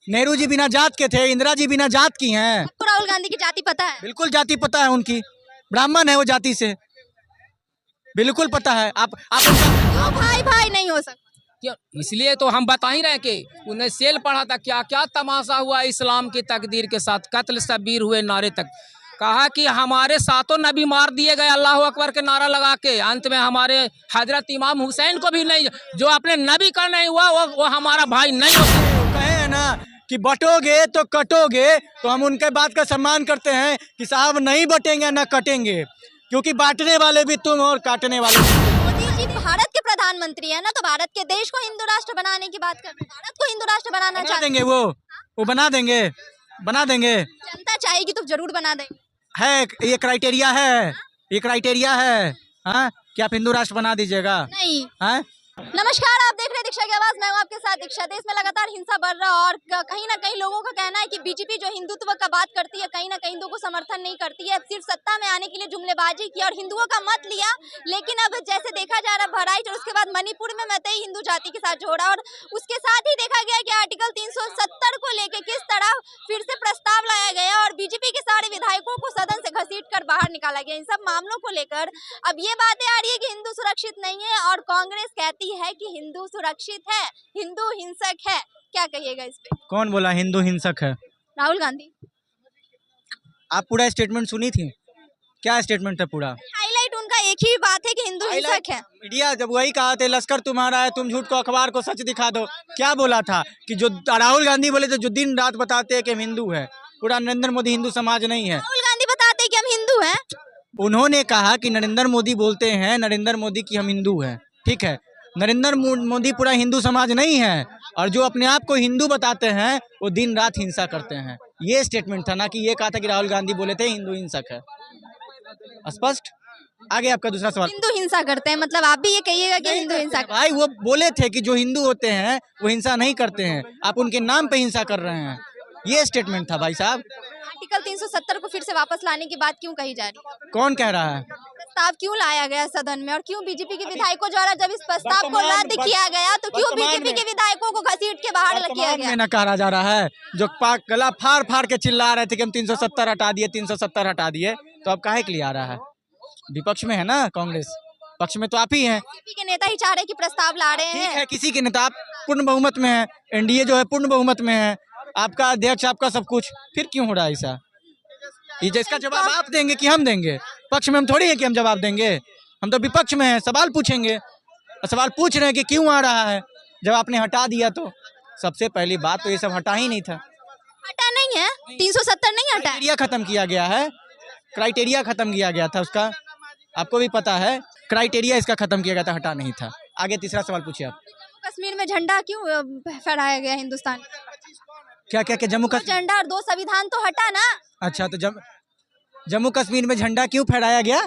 नेहरू जी बिना जात के थे, इंदिरा जी बिना जात की हैं। आपको राहुल गांधी की जाति पता है? बिल्कुल जाति पता है उनकी, ब्राह्मण है वो जाति से, बिल्कुल पता है। आप क्यों भाई भाई नहीं हो सकता? क्यों? इसलिए तो हम बता ही रहे कि उन्हें सेल पढ़ा था, क्या क्या तमाशा हुआ इस्लाम की तकदीर के साथ, कत्ल शब्बीर हुए नारे तक। कहा कि हमारे सातों नबी मार दिए गए अल्लाह अकबर के नारा लगा के, अंत में हमारे हजरत इमाम हुसैन को भी नहीं, जो अपने नबी का नहीं हुआ वो हमारा भाई नहीं हो सकता। कहे हैं ना कि बटोगे तो कटोगे, तो हम उनके बात का सम्मान करते हैं कि साहब नहीं बटेंगे ना कटेंगे, क्योंकि बांटने वाले भी तुम और काटने वाले भी तुम। मोदी जी भारत के प्रधानमंत्री है ना, तो भारत के देश को हिंदू राष्ट्र बनाने की बात कर रहे हैं। भारत को हिंदू राष्ट्र बनाना बना चाहते देंगे वो बना देंगे, बना देंगे। हैं। जनता चाहेगी तो जरूर बना देंगे। है ये क्राइटेरिया है, ये क्राइटेरिया है, हाँ, कि आप हिंदू राष्ट्र बना दीजिएगा। नहीं। हाँ? नमस्कार, आप देख रहे हैं दीक्षा की आवाज, मैं हूं आपके साथ दीक्षा। देश में लगातार हिंसा बढ़ रहा है और कहीं ना कहीं लोगों का कहना है कि बीजेपी जो हिंदुत्व का बात करती है, कहीं ना कहीं हिंदुओं को समर्थन नहीं करती है। सिर्फ सत्ता में आने के लिए जुमलेबाजी की और हिंदुओं का मत लिया, लेकिन अब जैसे देखा जा रहा है बहराइच और उसके बाद मणिपुर में मतई हिंदू जाति के साथ जोड़ा, और उसके साथ ही देखा गया कि आर्टिकल 370 को लेकर किस तरह फिर से प्रस्ताव लाया गया और बीजेपी के सारे विधायकों को सदन से घसीट कर बाहर निकाला गया। इन सब मामलों को लेकर अब ये बातें आ रही है कि हिंदू सुरक्षित नहीं है और कांग्रेस कहती है कि हिंदू सुरक्षित है, हिंदू हिंसक है। क्या कहिएगा इस पे? कौन बोला हिंदू हिंसक है? राहुल गांधी। आप पूरा स्टेटमेंट सुनी थी? क्या स्टेटमेंट है पूरा? हाईलाइट उनका एक ही बात है कि हिंदू हिंसक है। मीडिया जब वही कहा थे लश्कर तुम्हारा है, तुम झूठ को अखबार को सच दिखा दो, क्या बोला था कि जो राहुल गांधी बोले थे, जो दिन रात बताते हैं कि हम हिंदू है, पूरा नरेंद्र मोदी हिंदू समाज नहीं है। राहुल गांधी बताते हैं कि हम हिंदू हैं। उन्होंने कहा कि नरेंद्र मोदी बोलते हैं, नरेंद्र मोदी की हम हिंदू हैं, ठीक है। नरेंद्र मोदी पूरा हिंदू समाज नहीं है, और जो अपने आप को हिंदू बताते हैं वो दिन रात हिंसा करते हैं। ये स्टेटमेंट था, ना कि ये कहा था कि राहुल गांधी बोले थे हिंदू हिंसक है। स्पष्ट। आगे आपका दूसरा सवाल। हिंदू हिंसा करते हैं, मतलब आप भी ये कहिएगा कि हिंदू हिंसा करते भाई वो बोले थे कि जो हिंदू होते हैं वो हिंसा नहीं करते हैं, आप उनके नाम पे हिंसा कर रहे हैं। ये स्टेटमेंट था भाई साहब। हैं। आर्टिकल 370 को फिर से वापस लाने की बात क्यों कही जा रही है? कौन कह रहा है? प्रस्ताव क्यों लाया गया सदन में और क्यों बीजेपी के विधायकों द्वारा जब इस प्रस्ताव को रद्द किया गया तो क्यों बीजेपी के विधायकों को घसीट के बाहर किया गया? में न कहा जा रहा है, जो पाक गला फाड़ फाड़ के चिल्ला रहे थे कि हम 370 हटा दिए, 370 हटा दिए, तो अब काहे के लिए आ रहा है? विपक्ष में है ना कांग्रेस, पक्ष में तो आप ही हैं। बीजेपी के नेता ही चाह रहे हैं कि प्रस्ताव ला रहे ठीक हैं। है, किसी के नेता, आप पूर्ण बहुमत में है, एनडीए जो है पूर्ण बहुमत में है, आपका अध्यक्ष, आपका सब कुछ, फिर क्यों हो रहा है ऐसा? ये जिसका जवाब आप देंगे कि हम देंगे? पक्ष में हम थोड़ी है कि हम जवाब देंगे, हम तो विपक्ष में हैं, सवाल पूछेंगे। और सवाल पूछ रहे हैं कि क्यों आ रहा है, जब आपने हटा दिया तो सबसे पहली बात तो ये सब हटा ही नहीं था। हटा नहीं है, 370 नहीं हटा है। क्राइटेरिया खत्म किया गया है, क्राइटेरिया खत्म किया गया था उसका, आपको भी पता है, क्राइटेरिया इसका खत्म किया गया था, हटा नहीं था। आगे तीसरा सवाल पूछिए आप। कश्मीर में झंडा क्यों फहराया गया हिंदुस्तान? क्या क्या क्या जम्मू तो कश्मीर? झंडा और 2 संविधान तो हटा ना। अच्छा, तो जम्मू कश्मीर में झंडा क्यों फहराया गया?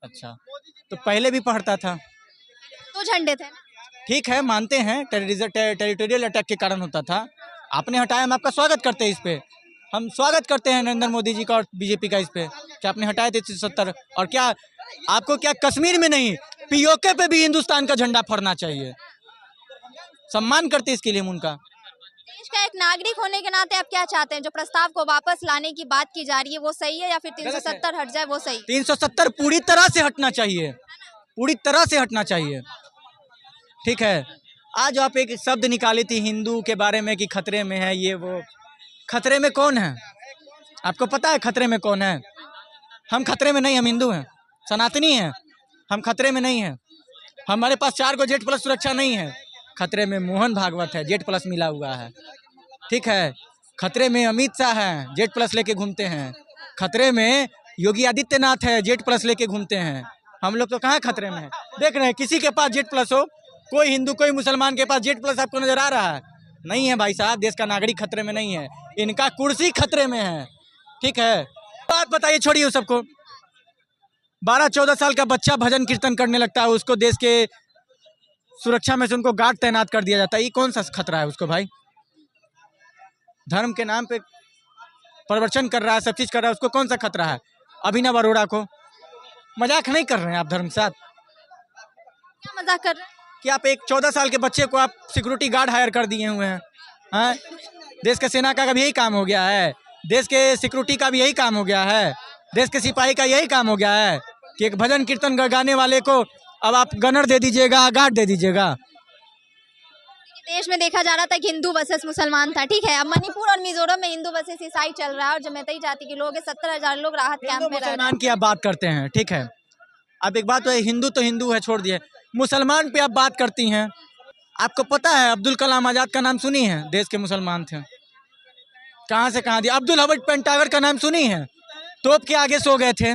अच्छा, तो पहले भी पढ़ता था। 2 झंडे थे। ठीक है, मानते हैं टेरिटोरियल अटैक के कारण होता था, आपने हटाया, हम आपका स्वागत करते हैं इस पे, हम स्वागत करते हैं नरेंद्र मोदी जी का और बीजेपी का इस पे कि आपने हटाए थे 370। और क्या आपको क्या कश्मीर में नहीं, पीओके पे भी हिंदुस्तान का झंडा फहरना चाहिए, सम्मान करते इसके लिए हम उनका। देश का एक नागरिक होने के नाते आप क्या चाहते हैं? जो प्रस्ताव को वापस लाने की बात की जा रही है वो सही है या फिर 370 हट जाए वो सही? 370 पूरी तरह से हटना चाहिए, पूरी तरह से हटना चाहिए, ठीक है। आज आप एक शब्द निकाली थी हिंदू के बारे में कि खतरे में है ये वो, खतरे में कौन है? आपको पता है खतरे में कौन है? हम खतरे में नहीं, हम हिंदू हैं, सनातनी हैं, हम खतरे में नहीं हैं। हमारे पास 4 गो जेट प्लस सुरक्षा नहीं है, खतरे में मोहन भागवत है, जेट प्लस मिला हुआ है, ठीक है। खतरे में अमित शाह है, जेट प्लस लेके घूमते हैं, खतरे में योगी आदित्यनाथ है, जेट प्लस लेके घूमते हैं। हम लोग तो कहाँ खतरे में है? देख रहे हैं किसी के पास जेट प्लस हो, कोई हिंदू कोई मुसलमान के पास जेट प्लस आपको नजर आ रहा है? नहीं है भाई साहब, देश का नागरिक खतरे में नहीं है, इनका कुर्सी खतरे में है, ठीक है। बात बताइए, छोड़िए सबको। 12-14 साल का बच्चा भजन कीर्तन करने लगता है, उसको देश के सुरक्षा में से उनको गार्ड तैनात कर दिया जाता है, ये कौन सा खतरा है उसको भाई? धर्म के नाम पे प्रवचन कर रहा है, सब चीज कर रहा है, उसको कौन सा खतरा है? अभिनव अरोड़ा को मजाक नहीं कर रहे हैं आप धर्म के साथ? क्या मजाक कर रहे हैं? कि आप एक 14 साल के बच्चे को आप सिक्योरिटी गार्ड हायर कर दिए हुए हैं, हाँ, देश के सेना का भी यही काम हो गया है, देश के सिक्योरिटी का भी यही काम हो गया है, देश के सिपाही का यही काम हो गया है कि एक भजन कीर्तन गाने वाले को अब आप गनर दे दीजिएगा, गार्ड दे दीजिएगा। देश में देखा जा रहा था कि हिंदू वर्सेस मुसलमान था, ठीक है। अब मणिपुर और मिजोरम में हिंदू वर्सेस ईसाई चल रहा है और जो मैतेई जाति के लोग हैं 70,000 लोग राहत कैंप में रह रहे हैं। मुसलमान की आप बात करते हैं, ठीक है। अब एक बात है, हिंदू तो हिंदू है, छोड़ दिए, मुसलमान पे आप बात करती हैं। आपको पता है अब्दुल कलाम आज़ाद का नाम सुनी है? देश के मुसलमान थे, कहाँ से कहाँ दिया। अब्दुल हमीद पेंटागर का नाम सुनी है? तोप के आगे सो गए थे।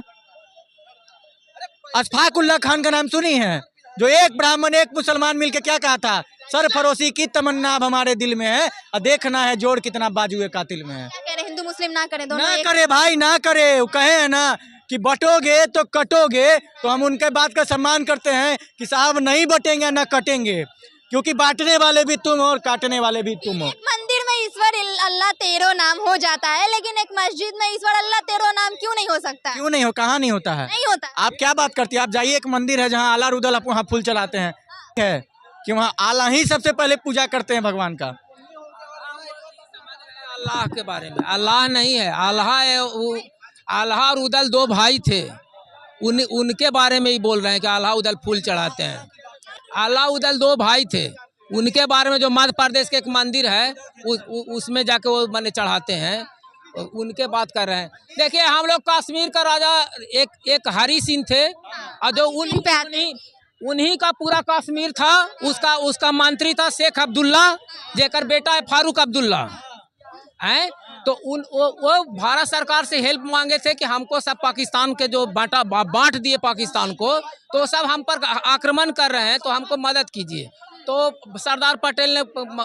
अशफाक उल्लाह खान का नाम सुनी है? जो एक ब्राह्मण एक मुसलमान मिलके क्या कहा था, सरफरोशी की तमन्ना अब हमारे दिल में है और देखना है जोड़ कितना बाजुए कातिल में है। क्या कह रहे हैं, हिंदू मुस्लिम ना करें, दोनों ना एक। करे भाई, ना करे। वो कहे है ना कि बटोगे तो कटोगे, तो हम उनके बात का सम्मान करते हैं कि साहब नहीं बटेंगे ना कटेंगे, क्योंकि बांटने वाले भी तुम हो और काटने वाले भी तुम हो। एक मंदिर में ईश्वर अल्लाह तेरो नाम हो जाता है, लेकिन एक मस्जिद में ईश्वर अल्लाह तेरो नाम क्यों नहीं हो सकता? क्यों नहीं हो? कहाँ नहीं होता है? नहीं होता। आप क्या बात करती है? आप जाइए, एक मंदिर है जहाँ आला रुदल, आप वहाँ फूल चलाते हैं, है कि वहाँ आला ही सबसे पहले पूजा करते हैं भगवान का। अल्लाह के बारे में, अल्लाह नहीं है, अल्लाह है। अल्लाह और उदल दो भाई थे, उनके बारे में ही बोल रहे हैं कि अल्लाह उदल फूल चढ़ाते हैं। अल्लाह उदल दो भाई थे, उनके बारे में जो मध्य प्रदेश के एक मंदिर है उसमें जाके वो मैंने चढ़ाते हैं, उनके बात कर रहे हैं। देखिए, हम लोग कश्मीर का राजा एक हरी सिंह थे, और जो उन्हीं का पूरा कश्मीर था, उसका मंत्री था शेख अब्दुल्ला, जेकर बेटा है फारूक अब्दुल्ला हैं। तो वो भारत सरकार से हेल्प मांगे थे कि हमको सब पाकिस्तान के जो बांट दिए पाकिस्तान को, तो सब हम पर आक्रमण कर रहे हैं, तो हमको मदद कीजिए। तो सरदार पटेल ने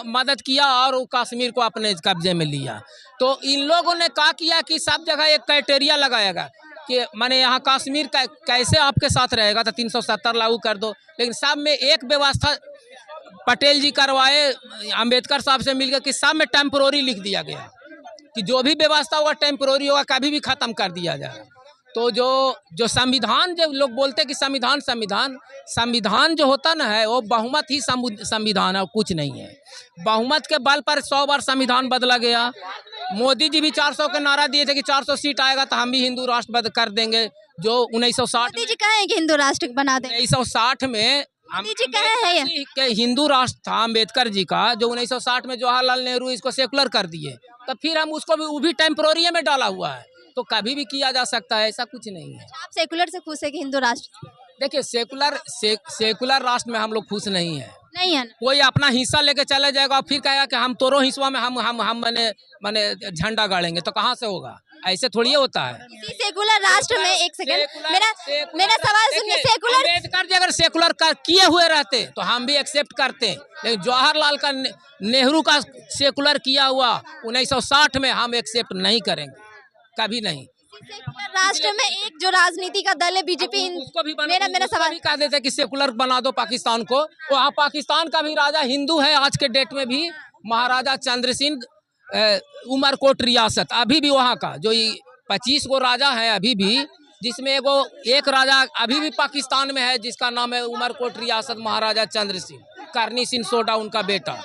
मदद किया और वो कश्मीर को अपने कब्जे में लिया। तो इन लोगों ने क्या किया कि सब जगह एक क्राइटेरिया लगाएगा कि माने यहाँ कश्मीर का कैसे आपके साथ रहेगा, तो 370 लागू कर दो। लेकिन सब में एक व्यवस्था पटेल जी करवाए अंबेडकर साहब से मिलकर कि सब में टेम्पोररी लिख दिया गया कि जो भी व्यवस्था होगा टेम्पोररी होगा, कभी भी खत्म कर दिया जाए। तो जो संविधान, जब लोग बोलते हैं कि संविधान जो होता ना है, वो बहुमत ही संविधान है, कुछ नहीं है। बहुमत के बल पर 100 बार संविधान बदला गया। मोदी जी भी 400 का नारा दिए थे कि 400 सीट आएगा तो हम भी हिंदू राष्ट्र कर देंगे। जो 1960 मोदी जी कहे हैं कि हिंदू राष्ट्र बना दें। 1960 में मोदी जी कहे हैं ये। हिंदू राष्ट्र था अम्बेडकर जी का, जो 1960 में जवाहरलाल नेहरू इसको सेकुलर कर दिए, तो फिर हम उसको भी वो भी टेम्पोररी में डाला हुआ है, तो कभी भी किया जा सकता है, ऐसा कुछ नहीं है। आप सेकुलर से खुश है कि हिंदू राष्ट्र? देखिए, सेकुलर राष्ट्र में हम लोग खुश नहीं है। नहीं है ना। कोई अपना हिस्सा लेके चले जाएगा और फिर कहेगा कि हम तोरो हिस्सा में हम मैंने झंडा गाड़ेंगे, तो कहाँ से होगा? ऐसे थोड़ी होता है। इसी सेकुलर राष्ट्र में एक सेकंड, मेरा सवाल सुनिए। सेकुलर अम्बेडकर जी अगर सेकुलर किए हुए रहते तो हम भी एक्सेप्ट करते, लेकिन जवाहरलाल का नेहरू का सेकुलर किया हुआ 1960 में हम एक्सेप्ट नहीं करेंगे, कभी नहीं। सेकुलर राष्ट्र में एक जो राजनीति का दल है बीजेपी, उसको भी मेरा सवाल भी कह देते कि सेकुलर बना दो पाकिस्तान को। वहाँ पाकिस्तान का भी राजा हिंदू है, आज के डेट में भी महाराजा चंद्र सिंह उमरकोट रियासत अभी भी वहाँ का जो 25 गो राजा है अभी भी, जिसमें एक राजा अभी भी पाकिस्तान में है जिसका नाम है उमरकोट रियासत महाराजा चंद्र सिंह, करनी सिंह सोडा उनका बेटा।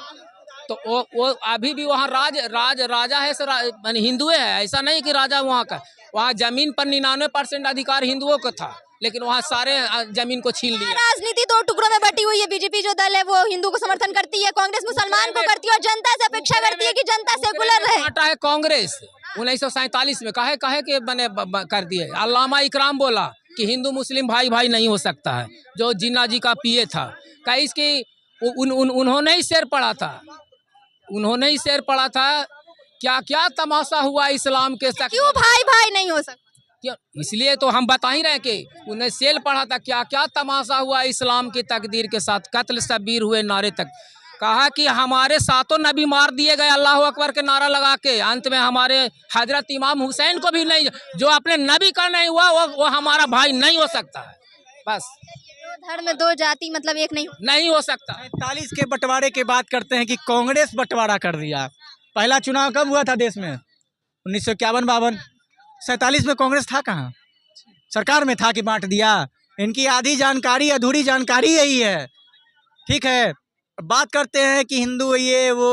तो वो अभी भी वहाँ राजा है, यानी हिंदुए है। ऐसा नहीं कि राजा वहाँ का, वहाँ जमीन पर 99% अधिकार हिंदुओं का था, लेकिन वहाँ सारे जमीन को छीन लिया। राजनीति दो टुकड़ों में बटी हुई है। बीजेपी जो दल है वो हिंदू को समर्थन करती है, कांग्रेस मुसलमान को करती है, और जनता से अपेक्षा करती है कि जनता सेकुलर रहे। बांटा है कांग्रेस 1947 में, कहे कि मैंने कर दिए। अल्लामा इकराम बोला कि हिंदू मुस्लिम भाई भाई नहीं हो सकता है, जो जिन्ना जी का पीए था। कहीं इसकी उन्होंने ही शेर पढ़ा था, क्या क्या तमाशा हुआ इस्लाम के साथ। क्यों भाई भाई नहीं हो सकता? क्यों? इसलिए तो हम बता ही रहे कि उन्हें शेर पढ़ा था, क्या क्या तमाशा हुआ इस्लाम की तकदीर के साथ, कत्ल शब्बीर हुए नारे तक। कहा कि हमारे सातों नबी मार दिए गए, अल्लाह अकबर के नारा लगा के। अंत में हमारे हजरत इमाम हुसैन को भी नहीं, जो अपने नबी का नहीं हुआ वो हमारा भाई नहीं हो सकता है। बस दो धर्म दो जाति मतलब एक नहीं हो सकता। 47 के बंटवारे की बात करते हैं कि कांग्रेस बंटवारा कर दिया। पहला चुनाव कब हुआ था देश में? 1951-52। 47 में कांग्रेस था कहाँ? सरकार में था कि बांट दिया? इनकी आधी जानकारी अधूरी जानकारी यही है। ठीक है, बात करते हैं कि हिंदू ये वो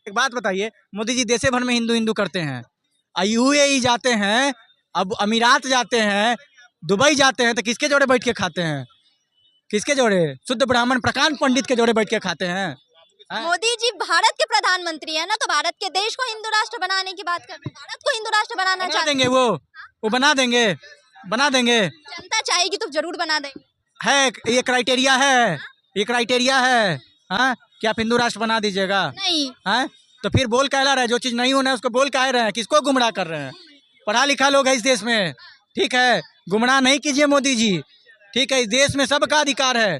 एक बात बताइए, मोदी जी देशे भर में हिंदू हिंदू करते हैं, यूएई जाते हैं, अब अमीरात जाते हैं, दुबई जाते हैं, तो किसके जोड़े बैठ के खाते हैं? किसके जोड़े? शुद्ध ब्राह्मण प्रकांड पंडित के जोड़े बैठ के खाते हैं। हाँ? मोदी जी भारत के प्रधानमंत्री है ना, तो भारत के देश को हिंदू राष्ट्र बनाने की बात कर रहे हैं, भारत को हिंदू राष्ट्र बनाना बना चाहते देंगे वो बना देंगे, बना देंगे। हैं। जनता चाहेगी तो जरूर बना देंगे। है ये क्राइटेरिया है, ये क्राइटेरिया है। हाँ, कि आप हिंदू राष्ट्र बना दीजिएगा। नहीं, हाँ, तो फिर बोल कह रहे हैं, जो चीज़ नहीं होना है उसको बोल कह रहे हैं, किसको गुमराह कर रहे हैं? पढ़ा लिखा लोग है इस देश में, ठीक है, गुमराह नहीं कीजिए मोदी जी, ठीक है, इस देश में सबका अधिकार है,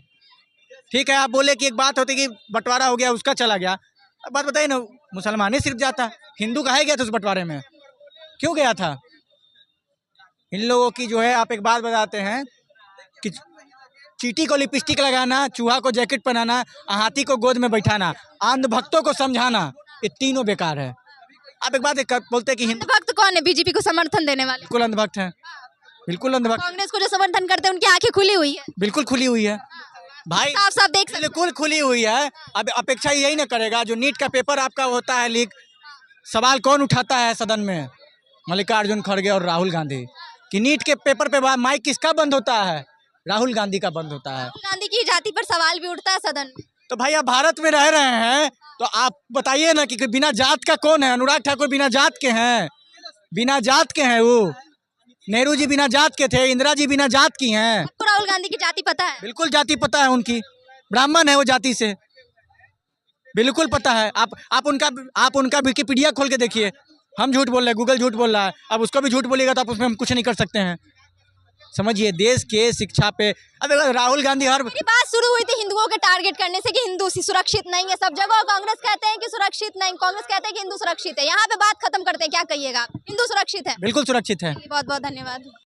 ठीक है। आप बोले कि एक बात होती कि बंटवारा हो गया उसका चला गया, अब बात बताइए ना, मुसलमान ही सिर्फ जाता, हिंदू कहा गया था उस बंटवारे में, क्यों गया था? इन लोगों की जो है, आप एक बात बताते हैं कि चींटी को लिपस्टिक लगाना, चूहा को जैकेट पहनाना, हाथी को गोद में बैठाना, अंधभक्तों को समझाना, ये तीनों बेकार है। आप एक बात बोलते हैं कि हिंदू भक्त कौन है बीजेपी को समर्थन देने वाले? बिल्कुल अंधभक्त हैं, बिल्कुल अंधभक्त, कांग्रेस को जो समर्थन करते हैं उनकी आंखें खुली हुई है, बिल्कुल खुली हुई है भाई, साफ साफ देख सकते हैं। बिल्कुल खुली हुई है। अब अपेक्षा यही ना करेगा, जो नीट का पेपर आपका होता है लीक, सवाल कौन उठाता है सदन में? मल्लिकार्जुन खड़गे और राहुल गांधी। कि नीट के पेपर पे माइक किसका बंद होता है? राहुल गांधी का बंद होता है। राहुल गांधी की जाति पर सवाल भी उठता है सदन में। तो भाई आप भारत में रह रहे हैं, तो आप बताइए ना कि बिना जात का कौन है? अनुराग ठाकुर बिना जात के हैं, बिना जात के हैं वो। नेहरू जी बिना जात के थे, इंदिरा जी बिना जात की हैं। आपको राहुल गांधी की जाति पता है? बिल्कुल जाति पता है उनकी, ब्राह्मण है वो जाति से, बिल्कुल पता है। आप उनका विकिपीडिया खोल के देखिए। हम झूठ बोल रहे हैं, गूगल झूठ बोल रहा है, अब उसको भी झूठ बोलिएगा तो आप उसमें हम कुछ नहीं कर सकते हैं। समझिए, देश के शिक्षा पे अब राहुल गांधी हर मेरी बात शुरू हुई थी हिंदुओं के टारगेट करने से कि हिंदू सुरक्षित नहीं है सब जगह, और कांग्रेस कहते हैं कि सुरक्षित नहीं, कांग्रेस कहते हैं कि हिंदू सुरक्षित है। यहाँ पे बात खत्म करते हैं, क्या कहिएगा? हिंदू सुरक्षित है? बिल्कुल सुरक्षित है। बहुत बहुत धन्यवाद।